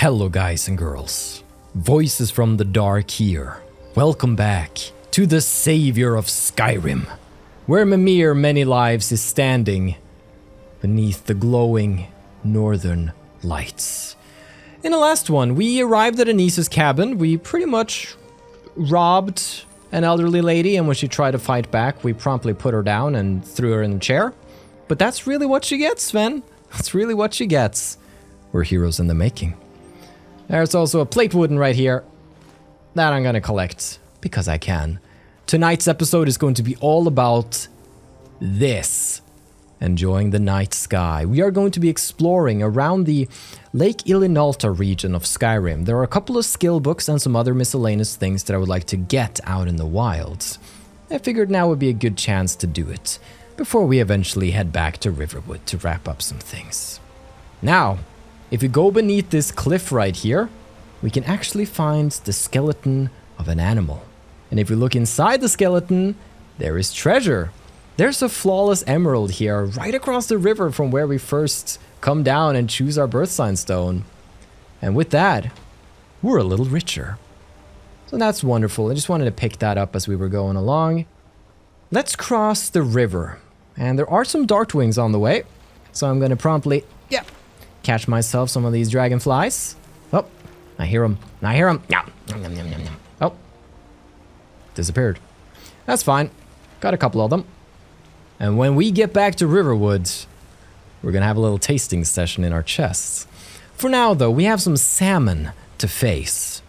Hello guys and girls, Voices from the Dark here. Welcome back to the Savior of Skyrim, where Mimir Many-Lives is standing beneath the glowing northern lights. In the last one, we arrived at Anissa's cabin. We pretty much robbed an elderly lady, and when she tried to fight back, we promptly put her down and threw her in the chair. But that's really what she gets, Sven. That's really what she gets. We're heroes in the making. There's also a plate wooden right here that I'm gonna collect, because I can. Tonight's episode is going to be all about this. Enjoying the night sky. We are going to be exploring around the Lake Ilinalta region of Skyrim. There are a couple of skill books and some other miscellaneous things that I would like to get out in the wilds. I figured now would be a good chance to do it, before we eventually head back to Riverwood to wrap up some things. Now, if you go beneath this cliff right here, we can actually find the skeleton of an animal. And if we look inside the skeleton, there is treasure. There's a flawless emerald here, right across the river from where we first come down and choose our birth sign stone. And with that, we're a little richer. So that's wonderful. I just wanted to pick that up as we were going along. Let's cross the river. And there are some dartwings on the way. So I'm going to promptly, catch myself some of these dragonflies. Oh, I hear them. I hear them. Oh, disappeared. That's fine. Got a couple of them. And when we get back to Riverwood, we're going to have a little tasting session in our chests. For now, though, we have some salmon to face.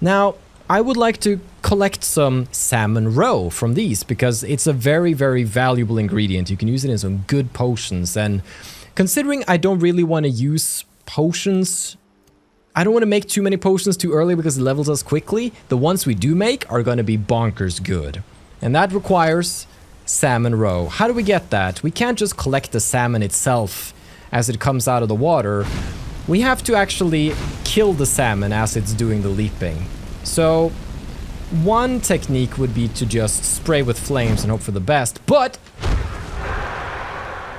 Now, I would like to collect some salmon roe from these because it's a very, very valuable ingredient. You can use it in some good potions. And considering I don't really want to use potions, I don't want to make too many potions too early because it levels us quickly. The ones we do make are going to be bonkers good. And that requires salmon roe. How do we get that? We can't just collect the salmon itself as it comes out of the water. We have to actually kill the salmon as it's doing the leaping. So one technique would be to just spray with flames and hope for the best, but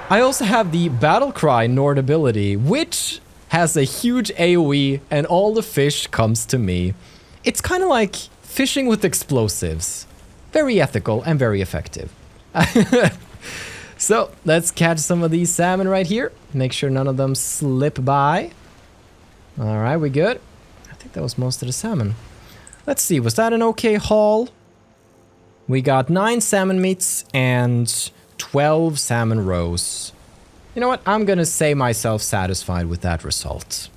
I also have the battle cry Nord ability, which has a huge AoE and all the fish comes to me. It's kind of like fishing with explosives. Very ethical and very effective. So let's catch some of these salmon right here. Make sure none of them slip by. All right, we good? I think that was most of the salmon. Let's see, was that an okay haul? We got 9 salmon meats and 12 salmon roes. You know what? I'm gonna say myself satisfied with that result.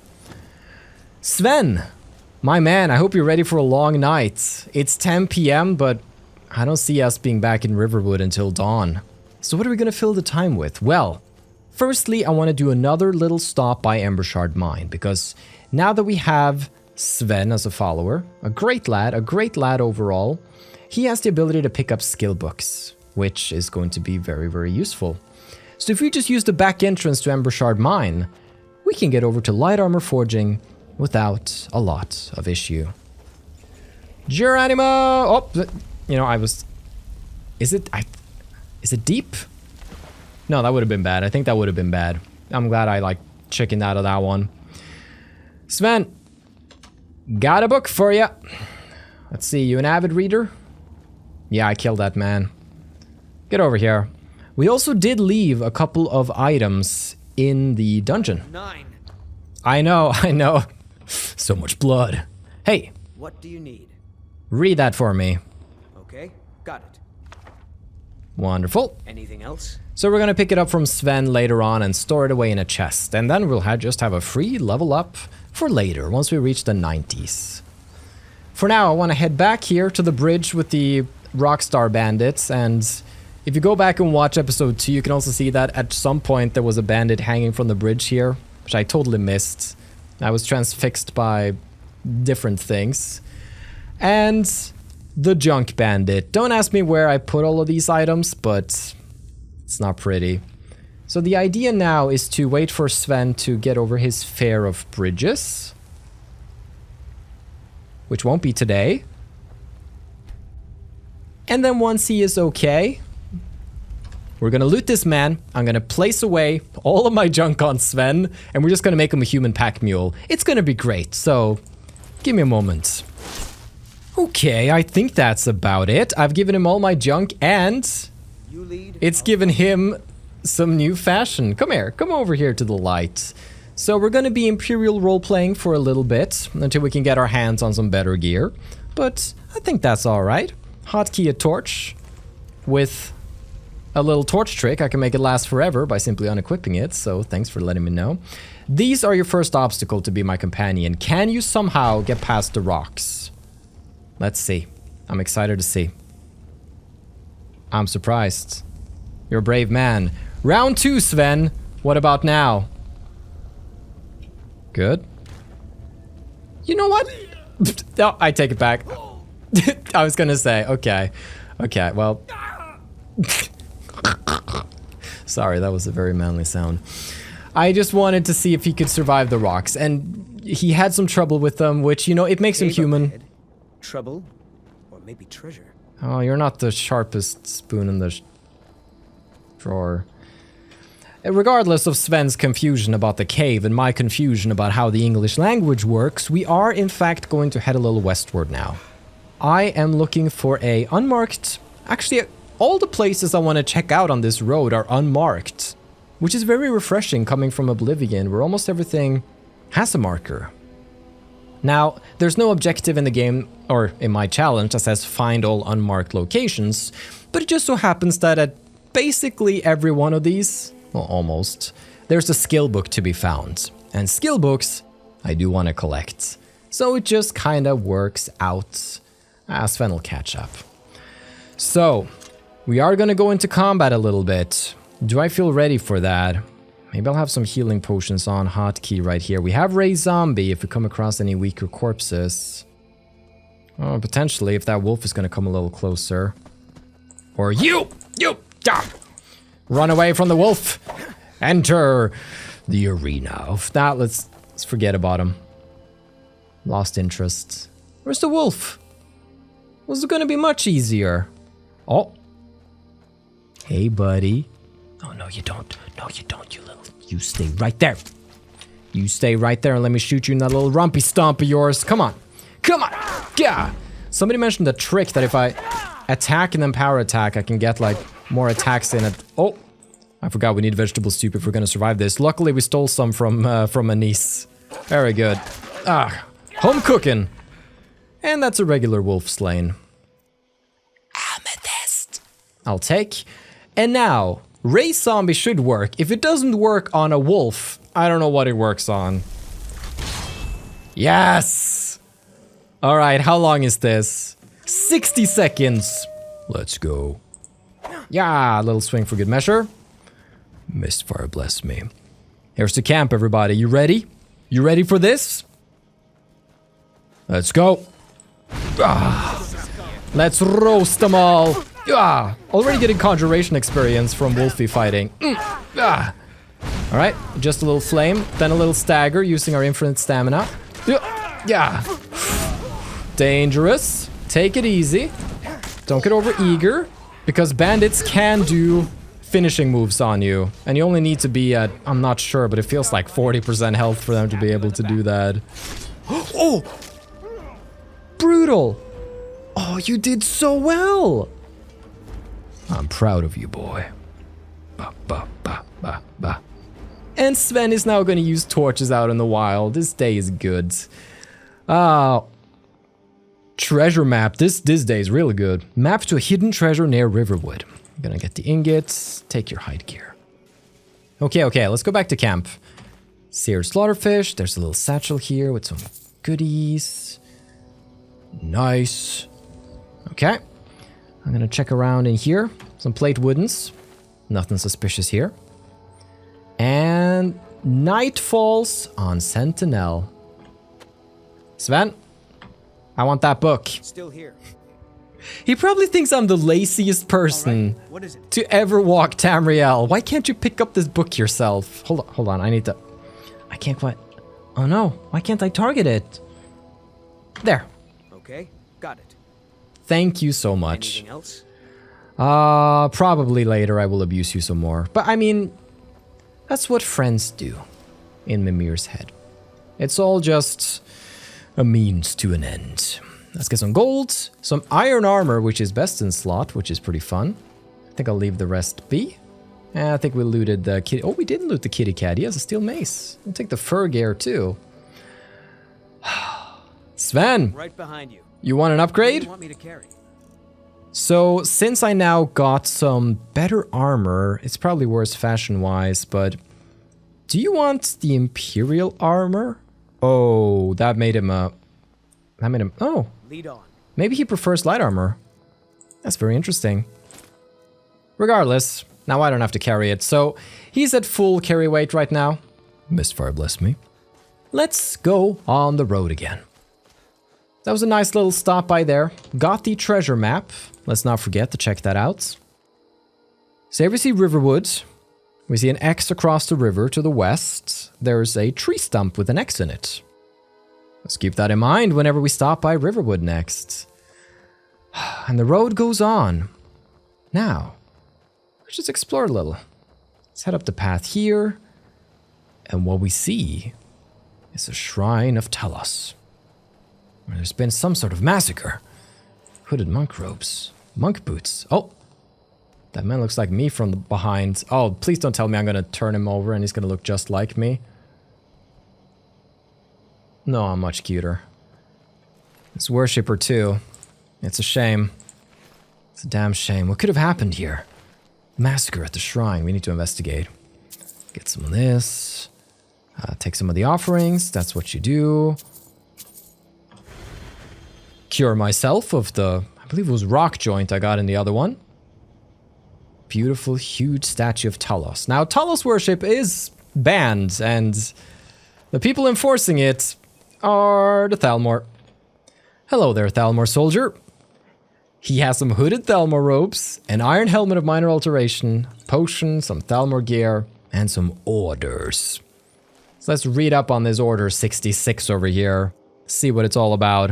Sven, my man, I hope you're ready for a long night. It's 10 p.m., but I don't see us being back in Riverwood until dawn. So what are we gonna fill the time with? Well, firstly, I want to do another little stop by Embershard Mine, because now that we have Sven as a follower, a great lad overall, he has the ability to pick up skill books, which is going to be very, very useful. So if we just use the back entrance to Embershard Mine, we can get over to light armor forging without a lot of issue. Geronimo! Oh, you know, is it deep? No, that would have been bad. I think that would have been bad. I'm glad I, chickened out of that one. Sven, got a book for you. Let's see, you an avid reader? Yeah, I killed that man. Get over here. We also did leave a couple of items in the dungeon. 9. I know. So much blood. Hey. What do you need? Read that for me. Okay, got it. Wonderful. Anything else? So we're gonna pick it up from Sven later on and store it away in a chest. And then we'll just have a free level up for later, once we reach the 90s. For now, I want to head back here to the bridge with the Rockstar Bandits, and if you go back and watch episode 2, you can also see that at some point there was a bandit hanging from the bridge here, which I totally missed. I was transfixed by different things. And the junk bandit. Don't ask me where I put all of these items, but it's not pretty. So the idea now is to wait for Sven to get over his fear of bridges, which won't be today. And then once he is okay, We're gonna loot this man. I'm gonna place away all of my junk on Sven, and we're just gonna make him a human pack mule. It's gonna be great, so give me a moment. Okay, I think that's about it. I've given him all my junk, and it's given him some new fashion. Come here, come over here to the light. So we're gonna be Imperial role-playing for a little bit, until we can get our hands on some better gear. But I think that's alright. Hotkey a torch with a little torch trick. I can make it last forever by simply unequipping it, so thanks for letting me know. These are your first obstacle to be my companion. Can you somehow get past the rocks? Let's see. I'm excited to see. I'm surprised. You're a brave man. Round 2, Sven. What about now? Good. You know what? No, I take it back. I was gonna say, okay. Okay, well. Sorry, that was a very manly sound. I just wanted to see if he could survive the rocks, and he had some trouble with them, which, you know, it makes him human. Trouble? Or maybe treasure? Oh, you're not the sharpest spoon in the drawer. Regardless of Sven's confusion about the cave and my confusion about how the English language works, we are in fact going to head a little westward now. I am looking for a unmarked... Actually, all the places I want to check out on this road are unmarked, which is very refreshing coming from Oblivion, where almost everything has a marker. Now, there's no objective in the game, or in my challenge, that says find all unmarked locations, but it just so happens that at basically every one of these, well, almost, there's a skill book to be found. And skill books, I do want to collect. So it just kind of works out. Sven will catch up. So, we are going to go into combat a little bit. Do I feel ready for that? Maybe I'll have some healing potions on hotkey right here. We have Ray Zombie if we come across any weaker corpses. Oh, potentially if that wolf is going to come a little closer. Or you! Run away from the wolf! Enter the arena. If not, let's forget about him. Lost interest. Where's the wolf? Was it going to be much easier? Oh. Hey, buddy. Oh, no, you don't. No, you don't, you little... You stay right there. You stay right there and let me shoot you in that little rumpy stomp of yours. Come on. Come on. Yeah. Somebody mentioned a trick that if I attack and then power attack, I can get, like, more attacks in it. Oh. I forgot we need vegetable soup if we're going to survive this. Luckily, we stole some from a niece. Very good. Ah. Home cooking. And that's a regular wolf slain. Amethyst. I'll take. And now... Ray Zombie should work. If it doesn't work on a wolf, I don't know what it works on. Yes! Alright, how long is this? 60 seconds. Let's go. Yeah, a little swing for good measure. Mistfire bless me. Here's the camp, everybody. You ready? You ready for this? Let's go. Ah, let's roast them all. Ah, already getting conjuration experience from Wolfie fighting. Ah. Alright, just a little flame, then a little stagger using our infinite stamina. Yeah. Dangerous. Take it easy. Don't get over eager, because bandits can do finishing moves on you. And you only need to be at, I'm not sure, but it feels like 40% health for them to be able to do that. Oh! Brutal! Oh, you did so well! I'm proud of you, boy. Ba, ba, ba, ba, ba. And Sven is now going to use torches out in the wild. This day is good. Treasure map. This day is really good. Map to a hidden treasure near Riverwood. I'm gonna get the ingots. Take your hide gear. Okay, let's go back to camp. Seared slaughterfish. There's a little satchel here with some goodies. Nice. Okay. I'm gonna check around in here. Some plate woodens. Nothing suspicious here. And night falls on Sentinel. Sven, I want that book. Still here. He probably thinks I'm the laziest person What is it? to ever walk Tamriel. Why can't you pick up this book yourself? Hold on, I need to... I can't quite... Oh no, why can't I target it? There. Okay, got it. Thank you so much. Anything else? Probably later I will abuse you some more. But I mean, that's what friends do in Mimir's head. It's all just a means to an end. Let's get some gold, some iron armor, which is best in slot, which is pretty fun. I think I'll leave the rest be. And I think we looted the kitty. Oh, we didn't loot the kitty cat. He has a steel mace. We'll take the fur gear too. Sven! Right behind you. You want an What do upgrade? you want me to carry? So, since I now got some better armor, it's probably worse fashion-wise, but... Do you want the Imperial armor? Oh, that made him a... Oh, Lead on. maybe he prefers light armor. That's very interesting. Regardless, now I don't have to carry it, so he's at full carry weight right now. Mistfire bless me. Let's go on the road again. That was a nice little stop by there. Got the treasure map. Let's not forget to check that out. So here we see Riverwood. We see an X across the river to the west. There's a tree stump with an X in it. Let's keep that in mind whenever we stop by Riverwood next. And the road goes on. Now, let's just explore a little. Let's head up the path here. And what we see is a shrine of Talos. Where there's been some sort of massacre. Hooded monk robes. Monk boots. Oh! That man looks like me from the behind. Oh, please don't tell me I'm gonna turn him over and he's gonna look just like me. No, I'm much cuter. This worshipper too. It's a shame. It's a damn shame. What could have happened here? Massacre at the shrine. We need to investigate. Get some of this. Take some of the offerings. That's what you do. Cure myself of the, I believe it was rock joint I got in the other one. Beautiful, huge statue of Talos. Now, Talos worship is banned, and the people enforcing it are the Thalmor. Hello there, Thalmor soldier. He has some hooded Thalmor robes, an iron helmet of minor alteration, potion, some Thalmor gear, and some orders. So let's read up on this order 66 over here, see what it's all about.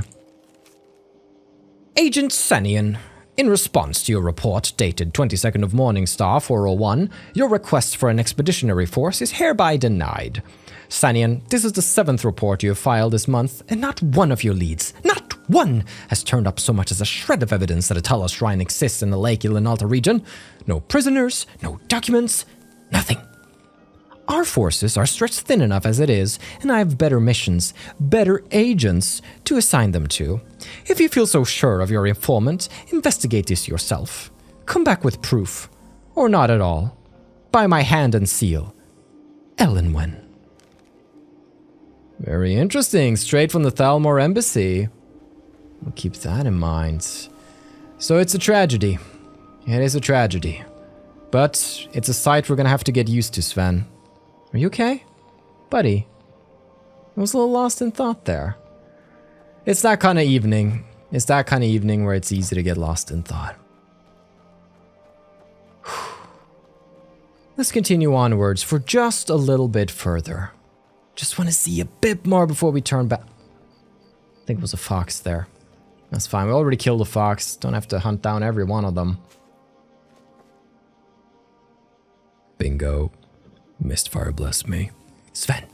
Agent Sanian, in response to your report dated 22nd of Morningstar 401, your request for an expeditionary force is hereby denied. Sanian, this is the 7th report you have filed this month, and not one of your leads, not one, has turned up so much as a shred of evidence that a Talos shrine exists in the Lake Ilinalta region. No prisoners, no documents, nothing. Our forces are stretched thin enough as it is, and I have better missions, better agents to assign them to. If you feel so sure of your informant, investigate this yourself. Come back with proof. Or not at all. By my hand and seal. Elenwen. Very interesting. Straight from the Thalmor embassy. We'll keep that in mind. So it's a tragedy. It is a tragedy. But it's a sight we're gonna have to get used to, Sven. Are you okay? Buddy? I was a little lost in thought there. It's that kind of evening. It's that kind of evening where it's easy to get lost in thought. Let's continue onwards for just a little bit further. Just want to see a bit more before we turn back. I think it was a fox there. That's fine. We already killed a fox. Don't have to hunt down every one of them. Bingo. Mistfire bless me. Sven.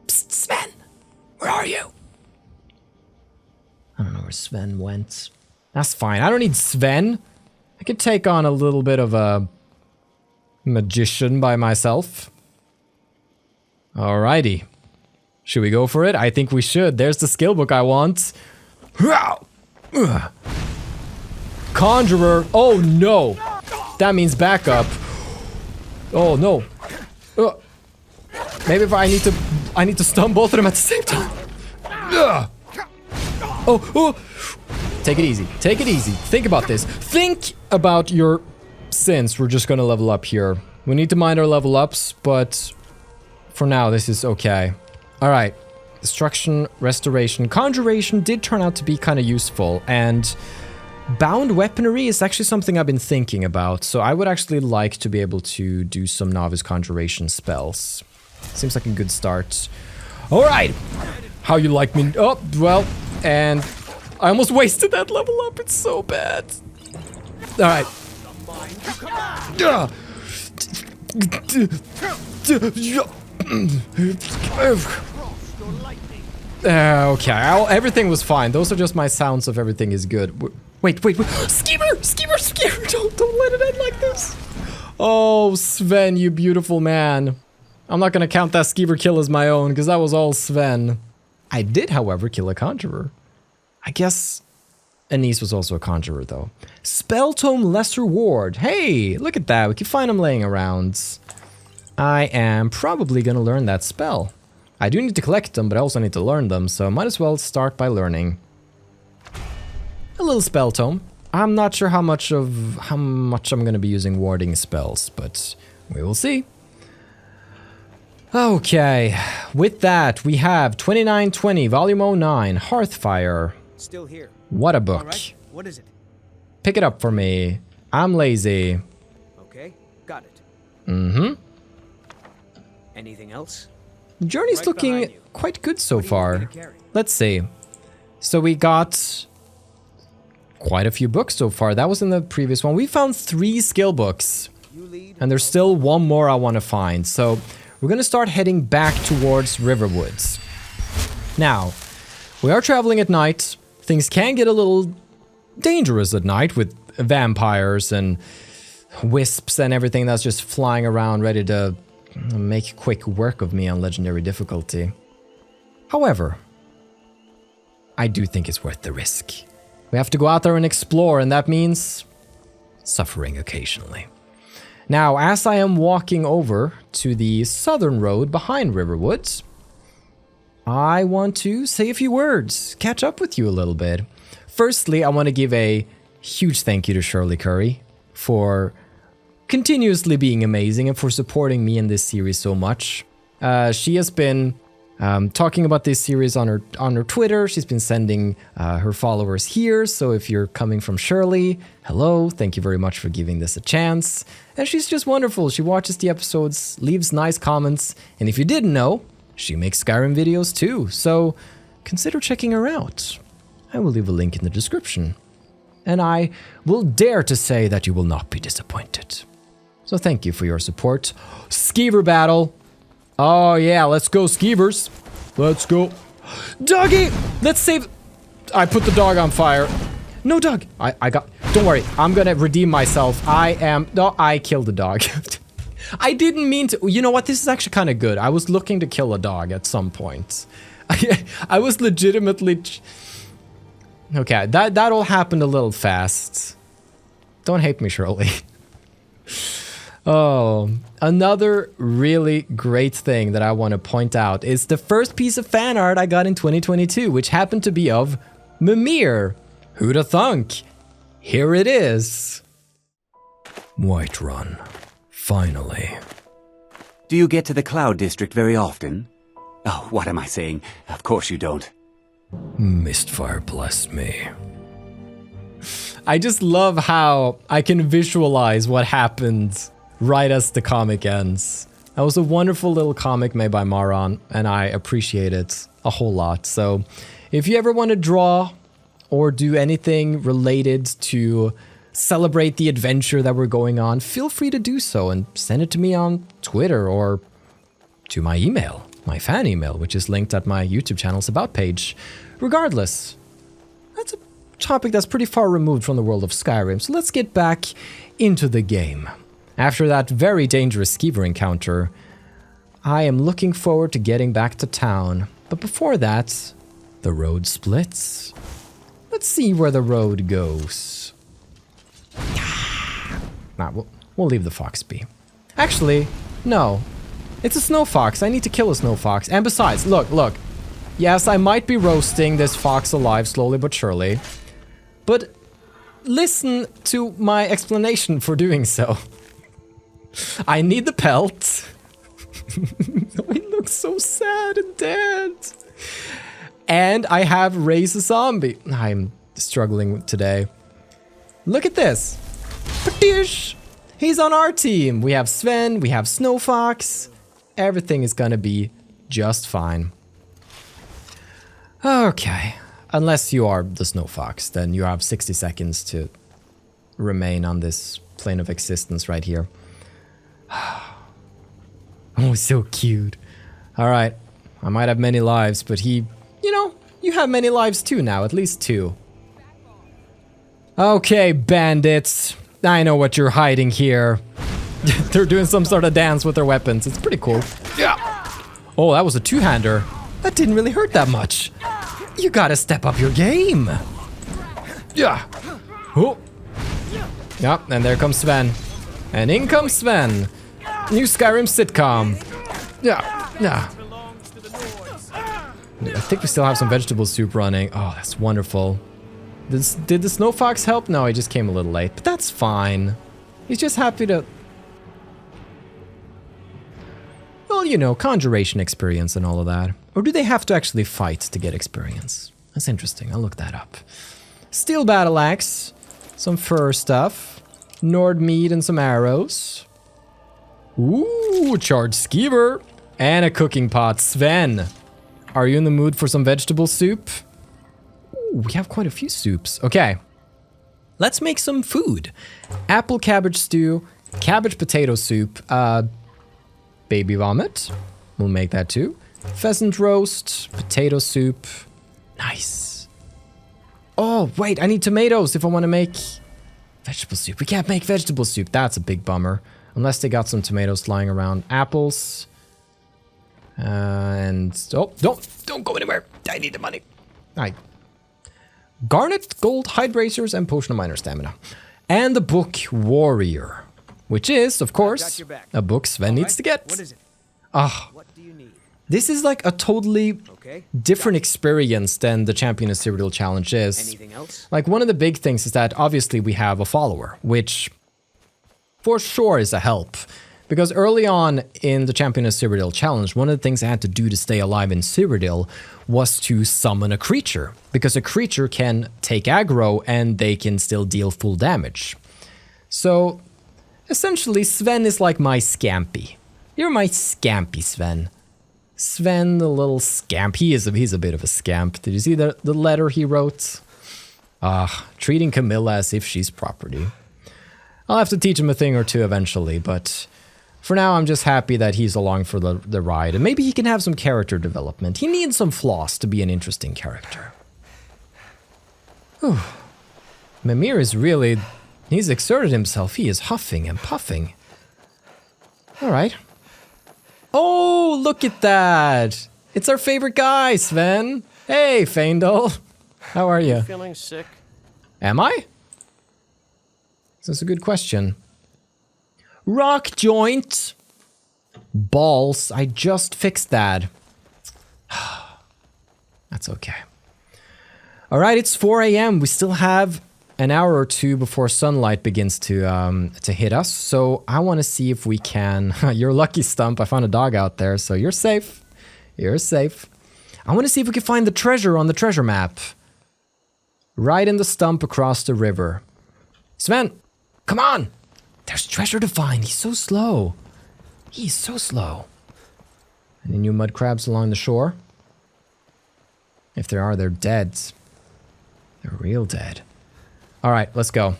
Psst, Sven. Where are you? I don't know where Sven went. That's fine. I don't need Sven. I could take on a little bit of a magician by myself. Alrighty. Should we go for it? I think we should. There's the skill book I want. Conjurer. Oh no. That means backup. Oh no. Maybe if I need to stun both of them at the same time. Oh. Take it easy. Take it easy. Think about this. Think about your sins. We're just gonna level up here. We need to mind our level ups, but for now, this is okay. All right. Destruction, restoration, conjuration did turn out to be kind of useful, and bound weaponry is actually something I've been thinking about, so I would actually like to be able to do some novice conjuration spells. Seems like a good start. All right. How you like me? Oh, well, and I almost wasted that level up. It's so bad. All right. Okay, everything was fine. Those are just my sounds of everything is good. Wait. Skeever! Don't let it end like this. Oh, Sven, you beautiful man. I'm not gonna count that Skeever kill as my own, because that was all Sven. I did, however, kill a conjurer. I guess Anise was also a conjurer, though. Spell Tome Lesser Ward. Hey, look at that. We can find them laying around. I am probably gonna learn that spell. I do need to collect them, but I also need to learn them, so I might as well start by learning. A little spell tome. I'm not sure how much I'm gonna be using warding spells, but we will see. Okay, with that, we have 2920, Volume 09, Hearthfire. Still here. What a book. All right. What is it? Pick it up for me. I'm lazy. Okay, got it. Mm-hmm. Anything else? Journey's Right looking behind you. quite good so What do you want me far. to carry? Let's see. So we got quite a few books so far. That was in the previous one. We found 3 skill books. You lead. And there's still one more I want to find. So we're going to start heading back towards Riverwoods. Now, we are traveling at night. Things can get a little dangerous at night with vampires and wisps and everything that's just flying around ready to make quick work of me on legendary difficulty. However, I do think it's worth the risk. We have to go out there and explore, and that means suffering occasionally. Now, as I am walking over to the southern road behind Riverwoods, I want to say a few words, catch up with you a little bit. Firstly, I want to give a huge thank you to Shirley Curry for continuously being amazing and for supporting me in this series so much. She has been talking about this series on her Twitter. She's been sending her followers here. So if you're coming from Shirley, hello, thank you very much for giving this a chance. And she's just wonderful. She watches the episodes, leaves nice comments, and if you didn't know, she makes Skyrim videos too. So consider checking her out. I will leave a link in the description. And I will dare to say that you will not be disappointed. So thank you for your support. Skeever battle. Oh yeah, let's go Skeevers. Let's go. Doggy! Let's save... I put the dog on fire. No, dog. I got... Don't worry. I'm gonna redeem myself. No, I killed the dog. I didn't mean to... You know what? This is actually kind of good. I was looking to kill a dog at some point. I was legitimately... Okay, that all happened a little fast. Don't hate me, Shirley. Oh, another really great thing that I want to point out is the first piece of fan art I got in 2022, which happened to be of Mimir. Who'da thunk? Here it is. Whiterun. Finally. Do you get to the Cloud District very often? Oh, what am I saying? Of course you don't. Mistfire bless me. I just love how I can visualize what happened right as the comic ends. That was a wonderful little comic made by Maron, and I appreciate it a whole lot. So if you ever want to draw or do anything related to celebrate the adventure that we're going on, feel free to do so and send it to me on Twitter or to my email, my fan email, which is linked at my YouTube channel's About page. Regardless, that's a topic that's pretty far removed from the world of Skyrim, so let's get back into the game. After that very dangerous Skeever encounter, I am looking forward to getting back to town. But before that, the road splits. Let's see where the road goes. Nah, we'll leave the fox be. Actually, no. It's a snow fox. I need to kill a snow fox. And besides, look. Yes, I might be roasting this fox alive slowly but surely. But listen to my explanation for doing so. I need the pelt. He looks so sad and dead. And I have raised a zombie. I'm struggling today. Look at this. Patish! He's on our team. We have Sven, we have Snow Fox. Everything is gonna be just fine. Okay. Unless you are the Snow Fox, then you have 60 seconds to remain on this plane of existence right here. Oh, so cute. Alright. I might have many lives, but he... You know, you have many lives too now. At least 2. Okay, bandits. I know what you're hiding here. They're doing some sort of dance with their weapons. It's pretty cool. Yeah. Oh, that was a 2-hander. That didn't really hurt that much. You gotta step up your game. Yeah. Oh. Yep, and there comes Sven. And in comes Sven. New Skyrim sitcom. Yeah. Yeah. I think we still have some vegetable soup running. Oh, that's wonderful. Did the snow fox help? No, he just came a little late. But that's fine. He's just happy to... Well, you know, conjuration experience and all of that. Or do they have to actually fight to get experience? That's interesting. I'll look that up. Steel battle axe. Some fur stuff. Nord meat and some arrows. Ooh, charged skeever. And a cooking pot. Sven, are you in the mood for some vegetable soup? Ooh, we have quite a few soups. Okay. Let's make some food. Apple cabbage stew. Cabbage potato soup. Baby vomit. We'll make that too. Pheasant roast. Potato soup. Nice. Oh, wait. I need tomatoes if I want to make vegetable soup. We can't make vegetable soup. That's a big bummer. Unless they got some tomatoes lying around. Apples. And... Oh, don't go anywhere. I need the money. Garnet, gold, hide bracers, and potion of minor stamina. And the book Warrior. Which is, of course, a book Sven needs to get. What is it? Ah. What do you need? This is like a totally different experience than the Champion of Cyrodiil challenge is. Anything else? Like, one of the big things is that obviously we have a follower, which for sure is a help. Because early on in the Champion of Cyrodiil challenge, one of the things I had to do to stay alive in Cyrodiil was to summon a creature. Because a creature can take aggro and they can still deal full damage. So, essentially, Sven is like my Scampy. You're my Scampy, Sven. Sven, the little scamp. He's a bit of a scamp. Did you see the letter he wrote? Treating Camilla as if she's property. I'll have to teach him a thing or two eventually, but for now I'm just happy that he's along for the ride, and maybe he can have some character development. He needs some flaws to be an interesting character. Whew. Mimir is really... He's exerted himself. He is huffing and puffing. Alright. Oh, look at that! It's our favorite guy, Sven! Hey, Faendal! How are you? Feeling sick? Am I? That's a good question. Rock joint! Balls, I just fixed that. That's okay. Alright, it's 4 a.m. We still have an hour or two before sunlight begins to hit us, so I want to see if we can... You're lucky, Stump. I found a dog out there, so you're safe. You're safe. I want to see if we can find the treasure on the treasure map. Right in the stump across the river. Sven, come on! There's treasure to find. He's so slow. He's so slow. Any new mud crabs along the shore? If there are, they're dead. They're real dead. Alright, let's go.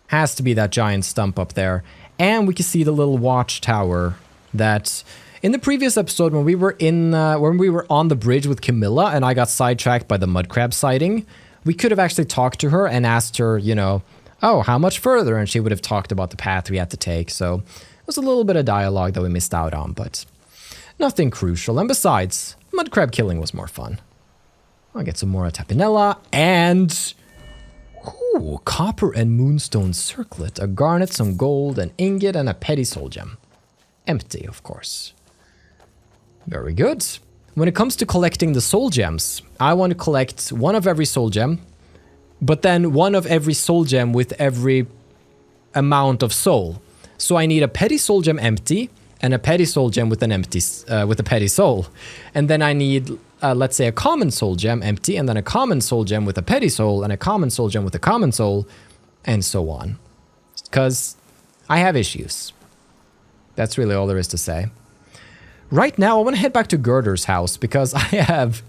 Has to be that giant stump up there. And we can see the little watchtower that... In the previous episode, when we were on the bridge with Camilla and I got sidetracked by the mud crab sighting, we could have actually talked to her and asked her, you know, oh, how much further? And she would have talked about the path we had to take. So it was a little bit of dialogue that we missed out on, but nothing crucial. And besides, mud crab killing was more fun. I'll get some more tapinella and... Ooh, copper and moonstone circlet, a garnet, some gold, an ingot, and a petty soul gem. Empty, of course. Very good. When it comes to collecting the soul gems, I want to collect one of every soul gem, but then one of every soul gem with every amount of soul. So I need a petty soul gem empty, and a petty soul gem with an empty, with a petty soul. And then I need, let's say, a common soul gem empty, and then a common soul gem with a petty soul, and a common soul gem with a common soul, and so on. Because I have issues. That's really all there is to say. Right now, I want to head back to Gerder's house because I have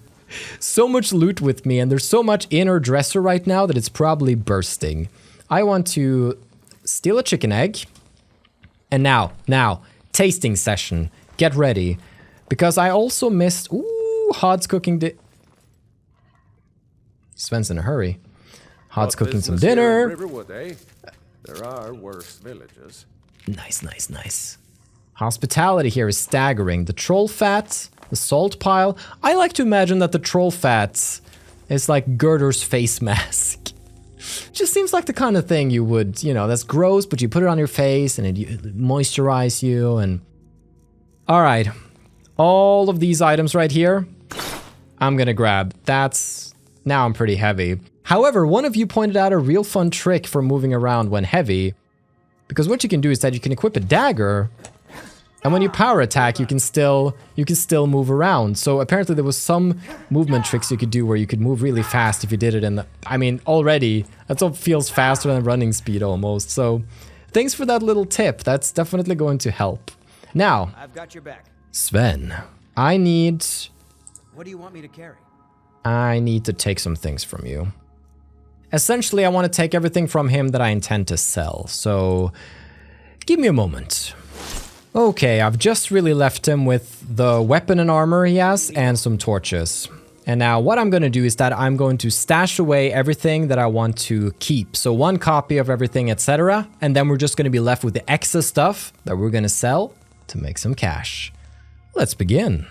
so much loot with me and there's so much in her dresser right now that it's probably bursting. I want to steal a chicken egg. And now, tasting session. Get ready. Because I also missed... Ooh, Hod's cooking Sven's in a hurry. Hod's cooking some dinner. Riverwood, eh? There are worse villages. Nice. Hospitality here is staggering. The troll fat, the salt pile. I like to imagine that the troll fat is like Gerder's face mask. Just seems like the kind of thing you would, you know, that's gross, but you put it on your face and it moisturize you and... Alright. All of these items right here, I'm gonna grab. Now I'm pretty heavy. However, one of you pointed out a real fun trick for moving around when heavy. Because what you can do is that you can equip a dagger, and when you power attack, you can still move around. So apparently there was some movement tricks you could do where you could move really fast if you did it in the... I mean, already, that all feels faster than running speed almost. So thanks for that little tip. That's definitely going to help. Now, I've got your back. Sven, I need What do you want me to carry? to take some things from you. Essentially, I want to take everything from him that I intend to sell. So give me a moment. Okay, I've just really left him with the weapon and armor he has and some torches. And now what I'm going to do is that I'm going to stash away everything that I want to keep. So 1 copy of everything, etc. And then we're just going to be left with the excess stuff that we're going to sell to make some cash. Let's begin.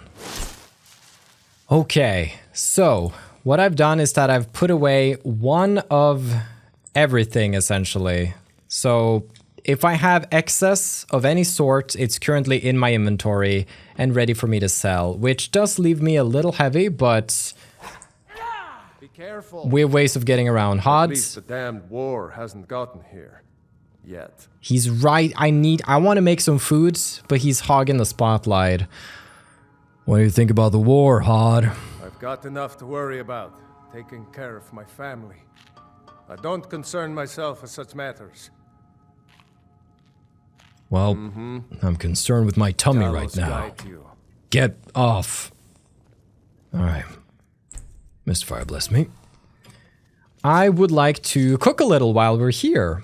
Okay, so what I've done is that I've put away 1 of everything essentially. So if I have excess of any sort, it's currently in my inventory and ready for me to sell, which does leave me a little heavy, but Be careful. we have ways of getting around. At Hods, least the damned war hasn't gotten here. Yet. he's right. I want to make some food, but he's hogging the spotlight. What do you think about the war, Hod? I've got enough to worry about. Taking care of my family. I don't concern myself with such matters. Well, I'm concerned with my tummy Gallows right now. guide you. Get off. Alright. Mistfire, bless me. I would like to cook a little while we're here.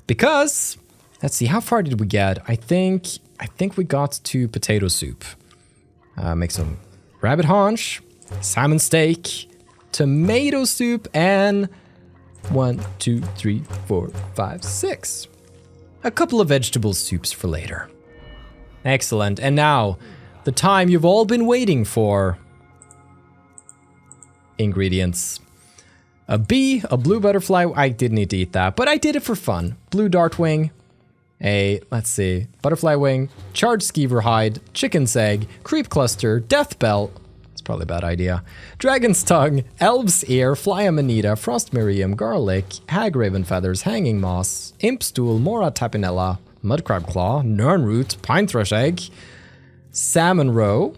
Because, let's see, how far did we get? I think we got to potato soup. Make some rabbit haunch, salmon steak, tomato soup, and 1, 2, 3, 4, 5, 6. A couple of vegetable soups for later. Excellent. And now, the time you've all been waiting for. Ingredients. A bee, a blue butterfly. I didn't need to eat that, but I did it for fun. Blue dartwing. Let's see, butterfly wing, charred skeever hide, chicken's egg, creep cluster, death belt. It's probably a bad idea. Dragon's tongue, elf's ear, fly amanita, frost miriam, garlic, hag raven feathers, hanging moss, imp stool, mora tapinella, mudcrab claw, nern root, pine thrush egg, salmon roe.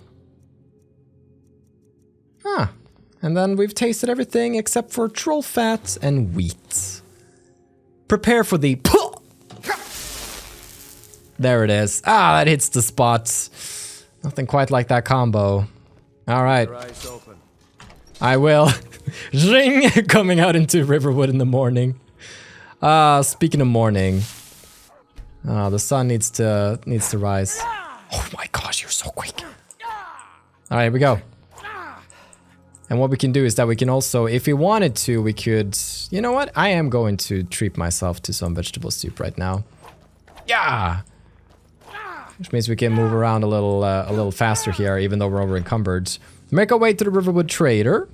And then we've tasted everything except for troll fat and wheat. Prepare for the... There it is. That hits the spot. Nothing quite like that combo. All right. Your eyes open. I will. Ring! Coming out into Riverwood in the morning. Speaking of morning. The sun needs to rise. Oh my gosh, you're so quick. All right, here we go. And what we can do is that we can also, if we wanted to, we could... You know what? I am going to treat myself to some vegetable soup right now. Yeah! Which means we can move around a little faster here, even though we're over encumbered. Make our way to the Riverwood Trader.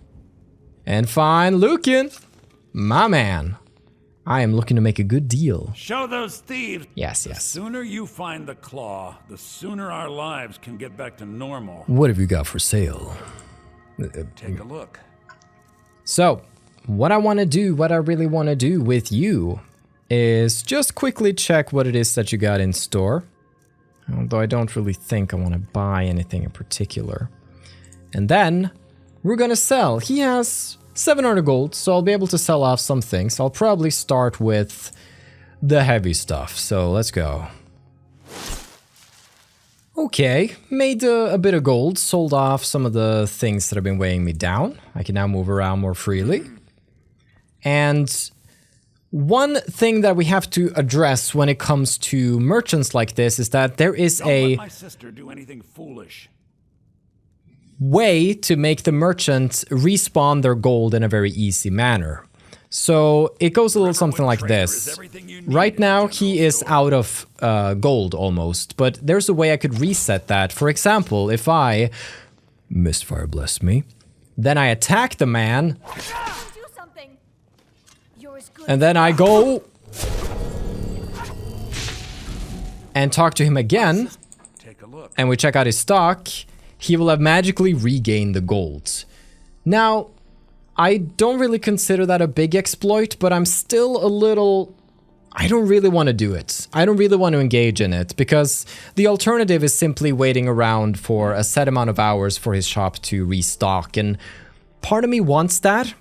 And find Lucan. My man. I am looking to make a good deal. Show those thieves. Yes, The yes. sooner you find the claw, the sooner our lives can get back to normal. What have you got for sale? Take a look. So, what I really want to do with you is just quickly check what it is that you got in store. Although I don't really think I want to buy anything in particular. And then we're gonna sell. He has 700 gold, so I'll be able to sell off some things. I'll probably start with the heavy stuff, so let's go. Okay, made a bit of gold, sold off some of the things that have been weighing me down. I can now move around more freely. And One thing that we have to address when it comes to merchants like this is that there is Don't a let my sister do anything foolish. way to make the merchant respawn their gold in a very easy manner. So it goes a little something like this. Right now he is out of gold almost, but there's a way I could reset that. For example, if I, Mistfire bless me, then I attack the man, Do something. You're as good and then I go and talk to him again, Take a look. and we check out his stock, he will have magically regained the gold. Now, I don't really consider that a big exploit, but I'm still a little... I don't really want to do it. I don't really want to engage in it, because the alternative is simply waiting around for a set amount of hours for his shop to restock, and part of me wants that,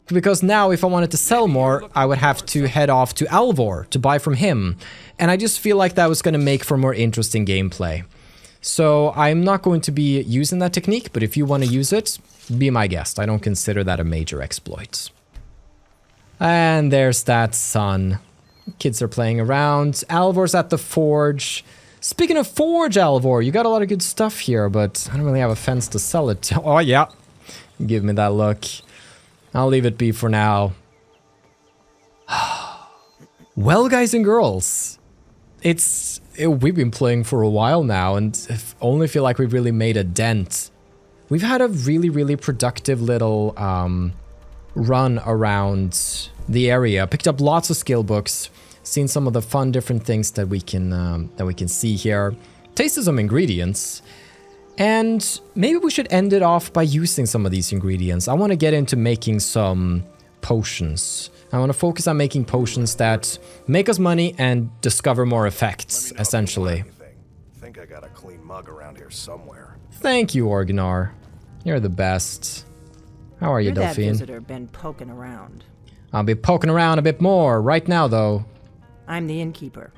because now if I wanted to sell more, I would have to head off to Alvor to buy from him, and I just feel like that was going to make for more interesting gameplay. So I'm not going to be using that technique, but if you want to use it, be my guest. I don't consider that a major exploit. And there's that sun. Kids are playing around. Alvor's at the forge. Speaking of forge, Alvor, you got a lot of good stuff here, but I don't really have a fence to sell it to. Oh, yeah. Give me that look. I'll leave it be for now. Well, guys and girls, we've been playing for a while now, and I only feel like we've really made a dent. We've had a really, really productive little run around the area. Picked up lots of skill books, seen some of the fun different things that we can see here. Tasted some ingredients, and maybe we should end it off by using some of these ingredients. I want to get into making some potions. I want to focus on making potions that make us money and discover more effects, essentially. Think I got a clean mug around here somewhere. Thank you, Orgnar. You're the best. How are you, You're that Delphine? visitor been poking around. I'll be poking around a bit more right now, though. I'm the innkeeper.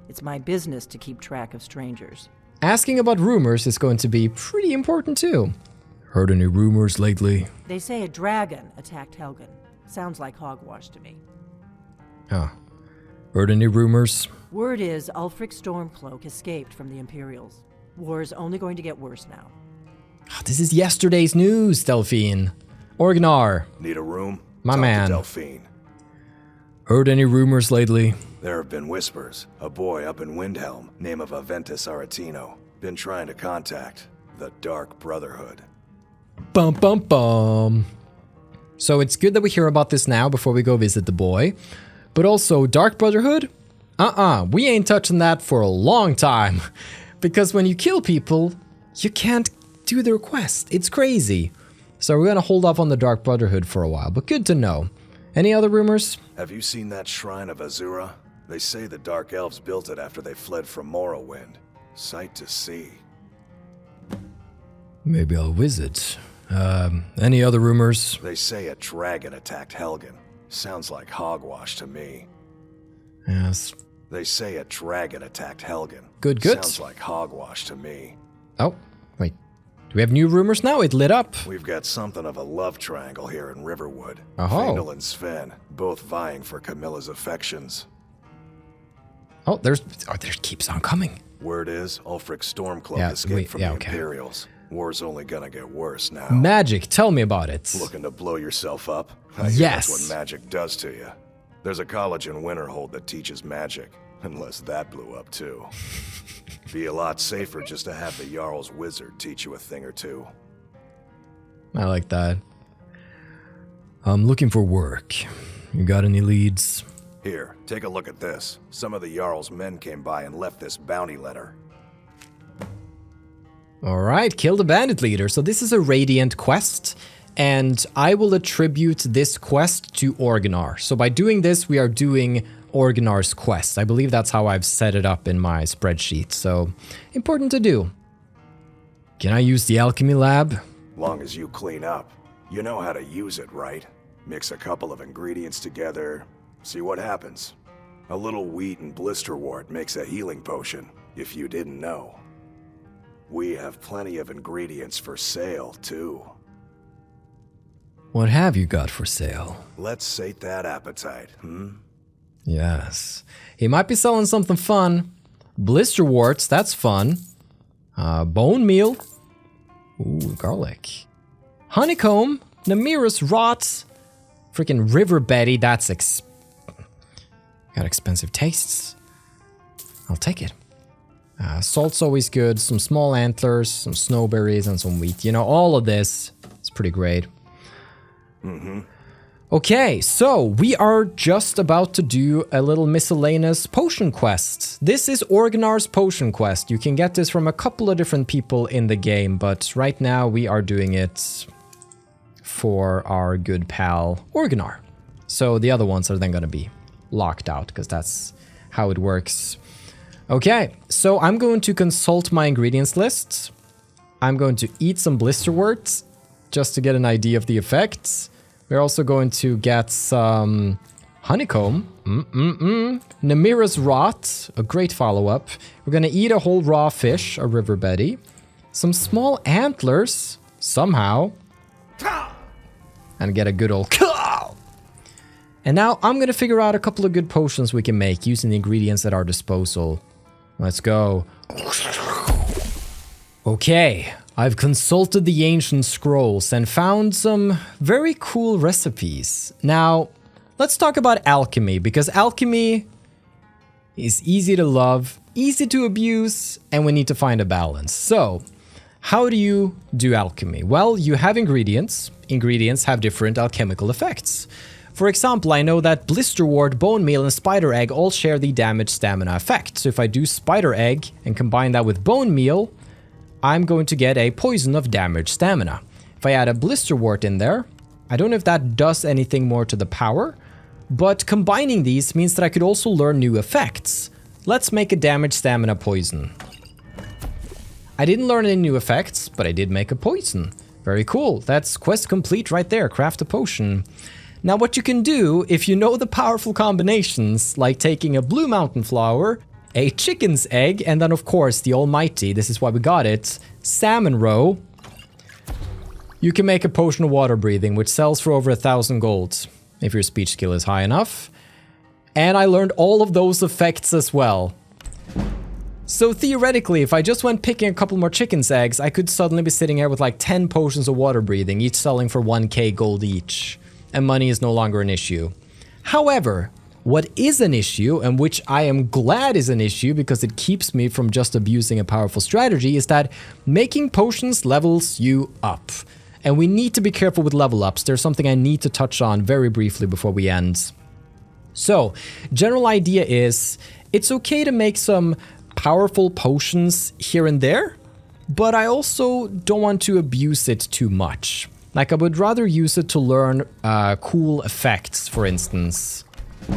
It's my business to keep track of strangers. Asking about rumors is going to be pretty important, too. Heard any rumors lately? They say a dragon attacked Helgen. Sounds like hogwash to me. Oh. Heard any rumors? Word is Ulfric Stormcloak escaped from the Imperials. War's only going to get worse now. Oh, this is yesterday's news, Delphine. Orgnar. Need a room? My Talk man. to Delphine. Heard any rumors lately? There have been whispers. A boy up in Windhelm, name of Aventus Aretino, been trying to contact the Dark Brotherhood. Bum bum bum. So it's good that we hear about this now before we go visit the boy. But also, Dark Brotherhood? We ain't touching that for a long time. Because when you kill people, you can't do their quest. It's crazy. So we're gonna hold off on the Dark Brotherhood for a while, but good to know. Any other rumors? Have you seen that shrine of Azura? They say the Dark Elves built it after they fled from Morrowind. Sight to see. Maybe I'll visit. Any other rumors? They say a dragon attacked Helgen. Sounds like hogwash to me. Yes. They say a dragon attacked Helgen. Good. Sounds like hogwash to me. Oh, wait. Do we have new rumors now? It lit up. We've got something of a love triangle here in Riverwood. Oh. Faendal and Sven, both vying for Camilla's affections. Oh, there keeps on coming. Word is, Ulfric Stormcloak escaped from the Imperials. War's only gonna get worse now. Magic, tell me about it. Looking to blow yourself up? I hear Yes. That's what magic does to you. There's a college in Winterhold that teaches magic, unless that blew up too. Be a lot safer just to have the Jarl's wizard teach you a thing or two. I like that. I'm looking for work. You got any leads? Here, take a look at this. Some of the Jarl's men came by and left this bounty letter. Alright, kill the bandit leader. So this is a Radiant quest, and I will attribute this quest to Orgnar. So by doing this, we are doing Orgnar's quest. I believe that's how I've set it up in my spreadsheet, so important to do. Can I use the alchemy lab? Long as you clean up. You know how to use it, right? Mix a couple of ingredients together, see what happens. A little wheat and blisterwort makes a healing potion, if you didn't know. We have plenty of ingredients for sale, too. What have you got for sale? Let's sate that appetite, Yes. He might be selling something fun. Blister warts, that's fun. Bone meal. Ooh, garlic. Honeycomb. Namirus rot. Freaking river Betty, that's got expensive tastes. I'll take it. Salt's always good. Some small antlers, some snowberries, and some wheat. You know, all of this is pretty great. Okay, so we are just about to do a little miscellaneous potion quest. This is Orgnar's potion quest. You can get this from a couple of different people in the game, but right now we are doing it for our good pal Orgnar. So the other ones are then going to be locked out, because that's how it works. Okay, so I'm going to consult my ingredients list. I'm going to eat some blisterworts just to get an idea of the effects. We're also going to get some honeycomb. Namirus rot, a great follow-up. We're going to eat a whole raw fish, a river Betty. Some small antlers, somehow. And get a good old cow. And now I'm going to figure out a couple of good potions we can make using the ingredients at our disposal. Let's go. Okay, I've consulted the ancient scrolls and found some very cool recipes. Now, let's talk about alchemy, because alchemy is easy to love, easy to abuse, and we need to find a balance. So, how do you do alchemy? Well, you have ingredients. Ingredients have different alchemical effects. For example, I know that blisterwort, bone meal, and spider egg all share the damage stamina effect. So if I do spider egg and combine that with bone meal, I'm going to get a poison of damage stamina. If I add a blisterwort in there, I don't know if that does anything more to the power, but combining these means that I could also learn new effects. Let's make a damage stamina poison. I didn't learn any new effects, but I did make a poison. Very cool. That's quest complete right there. Craft a potion. Now what you can do, if you know the powerful combinations, like taking a blue mountain flower, a chicken's egg, and then of course the almighty, this is why we got it, salmon roe, you can make a potion of water breathing, which sells for over 1,000 gold, if your speech skill is high enough. And I learned all of those effects as well. So theoretically, if I just went picking a couple more chicken's eggs, I could suddenly be sitting here with like 10 potions of water breathing, each selling for 1k gold each. And money is no longer an issue. However, what is an issue, and which I am glad is an issue because it keeps me from just abusing a powerful strategy, is that making potions levels you up. And we need to be careful with level ups. There's something I need to touch on very briefly before we end. So, general idea is, it's okay to make some powerful potions here and there, but I also don't want to abuse it too much. Like, I would rather use it to learn cool effects, for instance.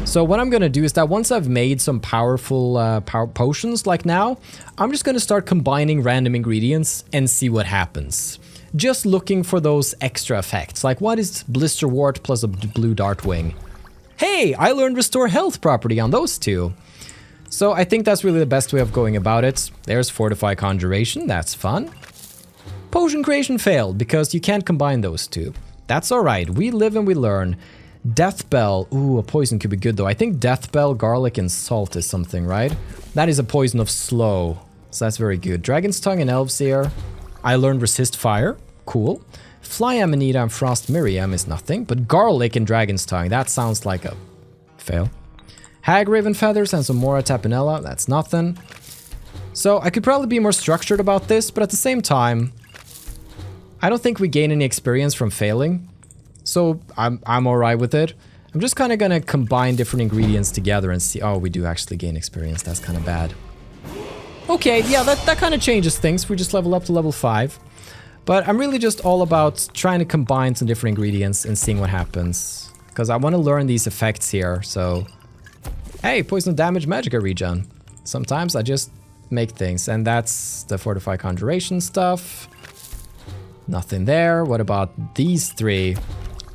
So what I'm gonna do is that once I've made some powerful potions, like now, I'm just gonna start combining random ingredients and see what happens. Just looking for those extra effects, like what is blisterwort plus a blue dartwing? Hey, I learned restore health property on those two. So I think that's really the best way of going about it. There's fortify conjuration, that's fun. Potion creation failed, because you can't combine those two. That's alright, we live and we learn. Death Bell, ooh, a poison could be good though. I think Death Bell, garlic, and salt is something, right? That is a poison of slow, so that's very good. Dragon's Tongue and Elves Ear. I learned resist fire, cool. Fly Amanita and Frost Miriam is nothing, but garlic and Dragon's Tongue, that sounds like a fail. Hag Raven Feathers and some Mora Tapinella, that's nothing. So I could probably be more structured about this, but at the same time, I don't think we gain any experience from failing, so I'm alright with it. I'm just kind of gonna combine different ingredients together and see. Oh, we do actually gain experience. That's kind of bad. Okay, yeah, that kind of changes things. We just level up to level 5. But I'm really just all about trying to combine some different ingredients and seeing what happens, because I want to learn these effects here. So, hey, poison damage magicka regen. Sometimes I just make things, and that's the fortify conjuration stuff. Nothing there. What about these three?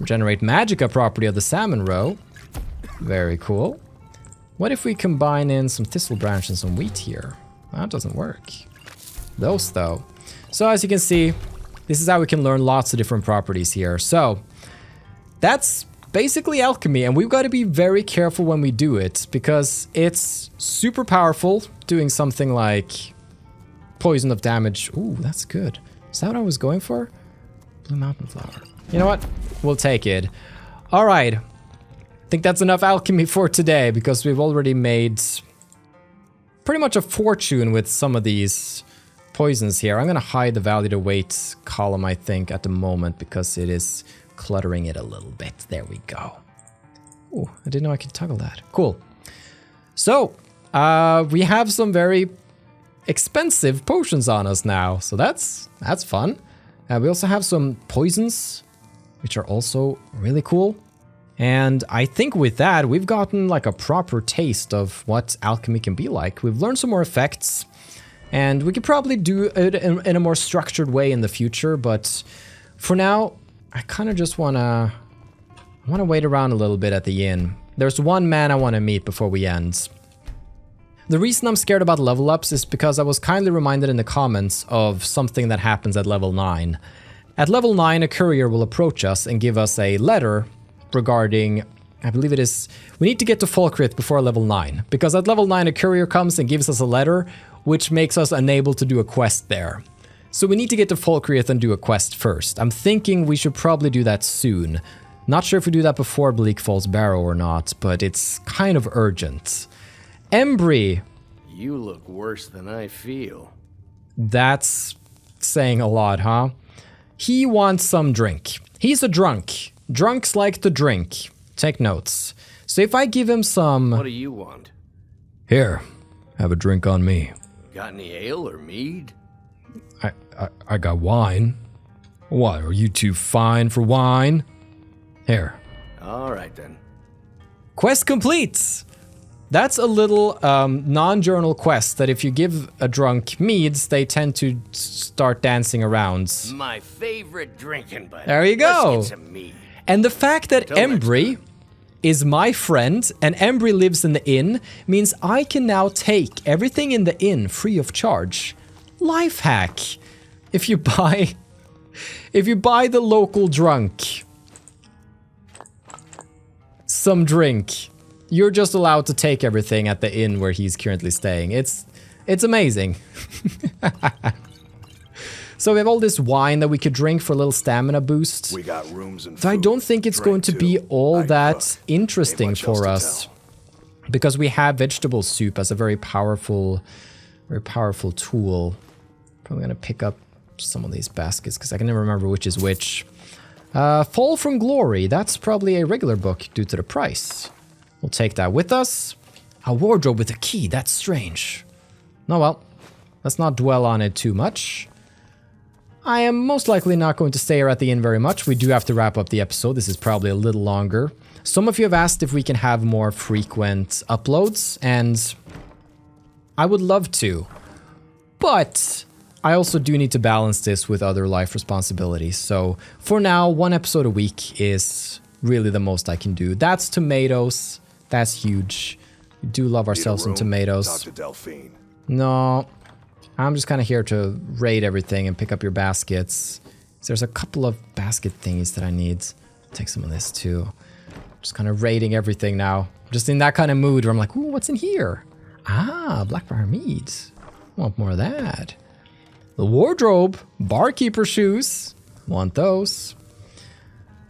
Regenerate magicka property of the salmon roe. Very cool. What if we combine in some thistle branch and some wheat here? That doesn't work. Those though. So as you can see, this is how we can learn lots of different properties here. So that's basically alchemy, and we've got to be very careful when we do it, because it's super powerful, doing something like poison of damage. Ooh, that's good. Is that what I was going for? Blue mountain flower. You know what? We'll take it. All right. I think that's enough alchemy for today, because we've already made pretty much a fortune with some of these poisons here. I'm going to hide the value to weight column, I think, at the moment, because it is cluttering it a little bit. There we go. Oh, I didn't know I could toggle that. Cool. So, we have some very expensive potions on us now, so that's fun. We also have some poisons, which are also really cool. And I think with that, we've gotten like a proper taste of what alchemy can be like. We've learned some more effects, and we could probably do it in a more structured way in the future, but for now, I kind of just want to wait around a little bit at the inn. There's one man I want to meet before we end. The reason I'm scared about level ups is because I was kindly reminded in the comments of something that happens at level 9. At level 9, a courier will approach us and give us a letter regarding, I believe it is, we need to get to Falkreath before level 9. Because at level 9, a courier comes and gives us a letter, which makes us unable to do a quest there. So we need to get to Falkreath and do a quest first. I'm thinking we should probably do that soon. Not sure if we do that before Bleak Falls Barrow or not, but it's kind of urgent. Embry. You look worse than I feel. That's saying a lot, huh? He wants some drink. He's a drunk. Drunks like to drink. Take notes. So if I give him some... What do you want? Here, have a drink on me. Got any ale or mead? I got wine. What, are you too fine for wine? Here. All right then. Quest complete! That's a little non-journal quest that if you give a drunk meads, they tend to start dancing around. My favorite drinking buddy. There you go. Let's get some mead. And the fact that Embry is my friend and Embry lives in the inn means I can now take everything in the inn free of charge. Life hack. If you buy the local drunk some drink, you're just allowed to take everything at the inn where he's currently staying. It's amazing. So we have all this wine that we could drink for a little stamina boost. We got rooms and so I don't think it's going to be all that interesting for us, because we have vegetable soup as a very powerful tool. Probably gonna pick up some of these baskets because I can never remember which is which. Fall from Glory. That's probably a regular book due to the price. We'll take that with us. A wardrobe with a key. That's strange. Oh well. Let's not dwell on it too much. I am most likely not going to stay here at the inn very much. We do have to wrap up the episode. This is probably a little longer. Some of you have asked if we can have more frequent uploads, and I would love to. But I also do need to balance this with other life responsibilities. So for now, 1 episode a week is really the most I can do. That's tomatoes. That's huge. We do love ourselves some tomatoes. Talk to Delphine. No, I'm just kind of here to raid everything and pick up your baskets. There's a couple of basket thingies that I need. Take some of this too. Just kind of raiding everything now. Just in that kind of mood where I'm like, ooh, what's in here? Ah, Blackbriar mead. Want more of that. The wardrobe, barkeeper shoes. Want those.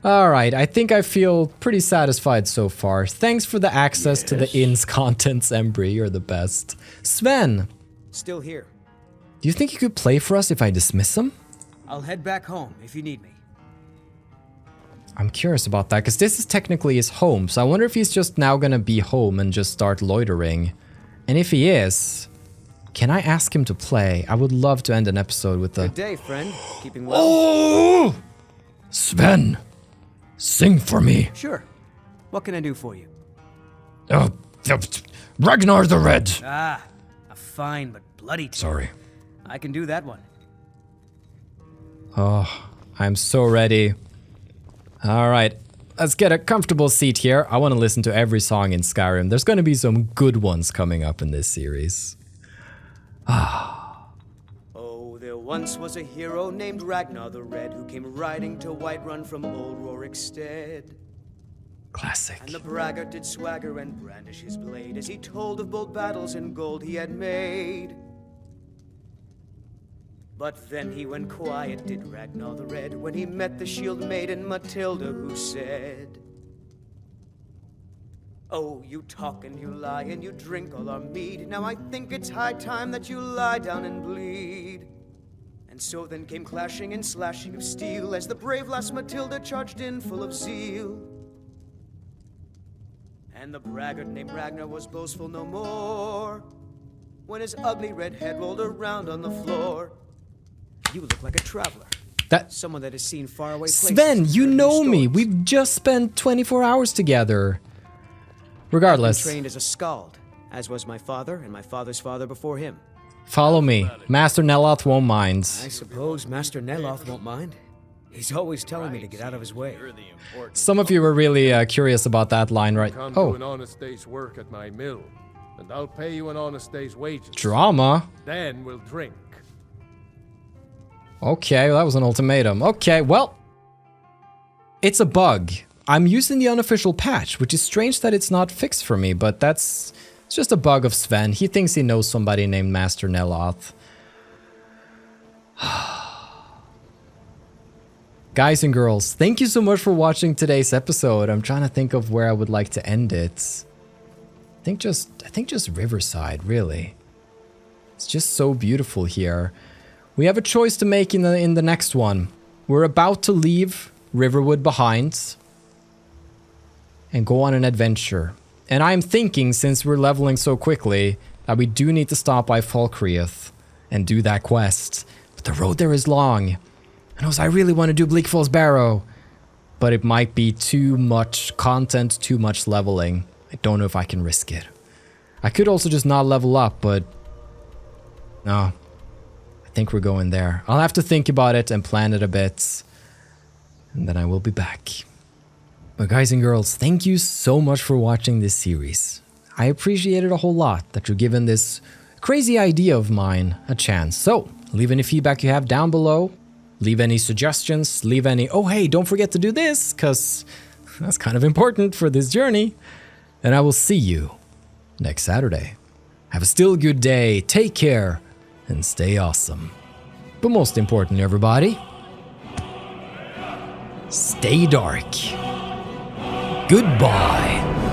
All right, I think I feel pretty satisfied so far. Thanks for the access to the inn's contents, Embry. You're the best. Sven. Still here. Do you think you could play for us if I dismiss him? I'll head back home if you need me. I'm curious about that, because this is technically his home, so I wonder if he's just now gonna be home and just start loitering. And if he is, can I ask him to play? I would love to end an episode with the... Good day, friend. Keeping well? Oh! Sven, sing for me. Sure. What can I do for you? Ragnar the Red. Ah, a fine but bloody tune. Sorry. I can do that one. Oh, I'm so ready. All right, let's get a comfortable seat here. I want to listen to every song in Skyrim. There's going to be some good ones coming up in this series. Oh, there once was a hero named Ragnar the Red who came riding to Whiterun from old Rorikstead. Classic. And the braggart did swagger and brandish his blade as he told of bold battles and gold he had made. But then he went quiet, did Ragnar the Red, when he met the shield maiden Matilda, who said, "Oh, you talk and you lie and you drink all our mead. Now I think it's high time that you lie down and bleed." And so then came clashing and slashing of steel as the brave lass Matilda charged in full of zeal. And the braggart named Ragnar was boastful no more when his ugly red head rolled around on the floor. You look like a traveler. Someone that has seen faraway places. Sven, you know me. We've just spent 24 hours together. Regardless. I've been trained as a skald, as was my father and my father's father before him. Follow me. Master Neloth won't mind. I suppose Master Neloth won't mind. He's always telling me to get out of his way. Some of you were really curious about that line, right? Come to an honest day's work at my mill, and I'll pay you an honest day's wages. Drama. Then we'll drink. Okay, well, that was an ultimatum. Okay, well, it's a bug. I'm using the unofficial patch, which is strange that it's not fixed for me, but it's just a bug of Sven. He thinks he knows somebody named Master Neloth. Guys and girls, thank you so much for watching today's episode. I'm trying to think of where I would like to end it. I think just Riverside, really. It's just so beautiful here. We have a choice to make in the next one. We're about to leave Riverwood behind and go on an adventure. And I'm thinking, since we're leveling so quickly, that we do need to stop by Falkreath and do that quest. But the road there is long. And also, I really want to do Bleak Falls Barrow, but it might be too much content, too much leveling. I don't know if I can risk it. I could also just not level up, but no. I think we're going there. I'll have to think about it and plan it a bit, and then I will be back. But guys and girls, thank you so much for watching this series. I appreciate it a whole lot that you're giving this crazy idea of mine a chance. So, leave any feedback you have down below. Leave any suggestions. Leave any, oh hey, don't forget to do this, because that's kind of important for this journey. And I will see you next Saturday. Have a still good day. Take care. And stay awesome. But most importantly, everybody, stay dark. Goodbye.